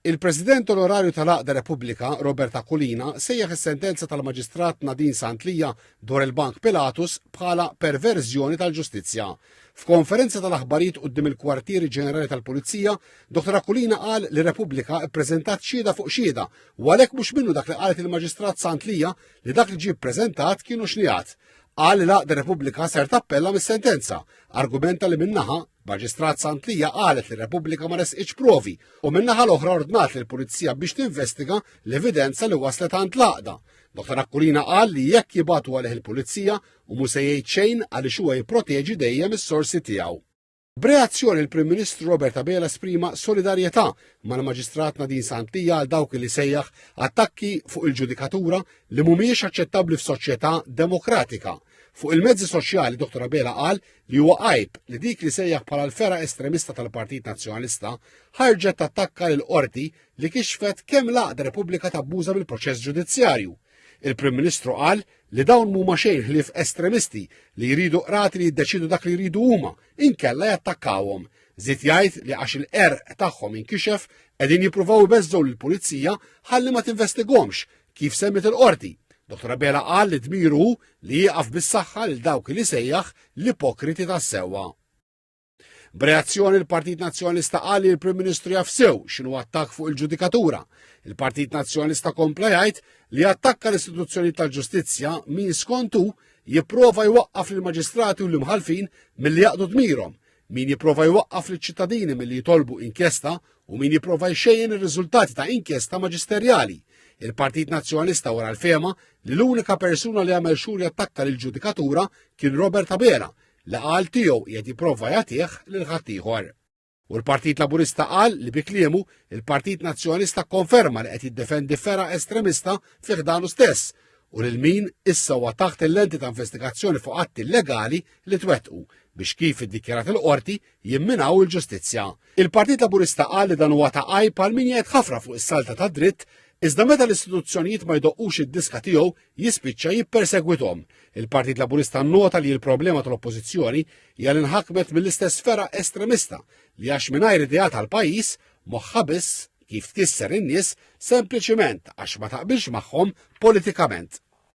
Il-President onorarju tal-Aqda Repubblika, Robert Akulina, sejjaħ is-sentenza tal-Maġistrat Nadine Santlija dwar il-Bank Pilatus bħala perverżjoni tal-ġustizzja. F'konferenza tal-aħbarijiet quddiem il-Kwartieri Ġenerali tal-Pulizija, Dr. Akulina qal li Repubblika ppreżentat xhieda fuq xhieda u għalhekk mhux minnu dak li qalet il-Maġistrat Santlija li dak li ġie ppreżentat kienu xnijat. Qal li l-Aqda Repubblika ser tappella mis-sentenza, argumenta li minnaħa Maġistrat Santlija qalet li Repubblika ma resqitx provi u minnaħa l-oħra ordnat lill pulizija biex tinvestiga l-evidenza li waslet għand l-Aqda. Dr. Akulina qal li jekk jibatu għalih il-pulizija u mhux se jgħid xejn għaliex huwa jipproteġi dejjem is-sorsi tiegħu. B'reazzjoni il-Prim Ministru Robert Abela esprima solidarjetà mal-Maġistrat Nadine Santlija għal dawk li sejjaħ attakki fuq il-ġudikatura li mhumiex aċċettabbli f'soċjetà demokratika. Fuq il-mezzi soċjali Dr. Abela qal li huwa għajb li dik li sejjaħ bħala l-fera estremista tal-Partit Nazzjonalista ħarġet tattakka lil qorti li kixfet kemm l-Aqda Repubblika tabbuża bil-proċess ġudizzjarju. Il-Prim Ministru qal li dawn mhuma xejn ħlief estremisti li jridu qrati li jiddeċidu dak li jridu huma, inkella jattakkawhom. Żied jgħid li għax il-qerq tagħhom inkixef qegħdin jippruvaw ibeżżgħu lill-pulizija ħalli ma tinvestigahomx kif semmit il-qorti. Dr. Abela qal li dmiru li jieqaf bis-saħħa lil dawk li sejjaħ l-ipokriti tas-sewwa. B'reazzjoni il-Partit Nazzjonalista qal li l-Prim Ministru jaf sew x'inhu attakk fuq il-ġudikatura. Il-Partit Nazzjonalista kompla jgħid li attakka l-istituzzjoni tal-ġustizzja min skontu jipprova jwaqqaf lill-maġistrati u l-imħalfin milli jaqdu dmirhom, min jipprova jwaqqaf lill-ċittadini milli jitolbu inkjesta u min jipprova jxejjen ir-riżultati ta' inkjesta maġisterjali. Il-Partit Nazzjonalista wara l-fema li l-unika persuna li għamel xhur jattakka lill-ġudikatura kien Robert Abela li qal tiegħu qiegħed jipprova jagħtih lil ħaddieħor. U l-Partit Laburista qal li bi kliemu il-Partit Nazzjonalista konferma li qed jiddefendi fera estremista fih danu stess u lil min issa huwa taħt il-lenti ta' investigazzjoni fuq atti illegali li twettqu biex kif iddikjarat il-qorti jimminaw il-ġustizzja. Il-Partit Laburista qal li dan huwa ta' għajb għal min jgħid ħafra fuq is-salta ta' dritt iżda meta l-istituzzjonijiet ma jdoqqux id-diska tiegħu jispiċċa jippersegwithom. Il-Partit Laburista nnota li l-problema tal-Oppożizzjoni hija li nħakmet mill-istess sfera estremista li għax mingħajr idea tal-pajjiż moħħa biss kif tkisser in-nies sempliċiment għax ma taqbilx magħhom politikament.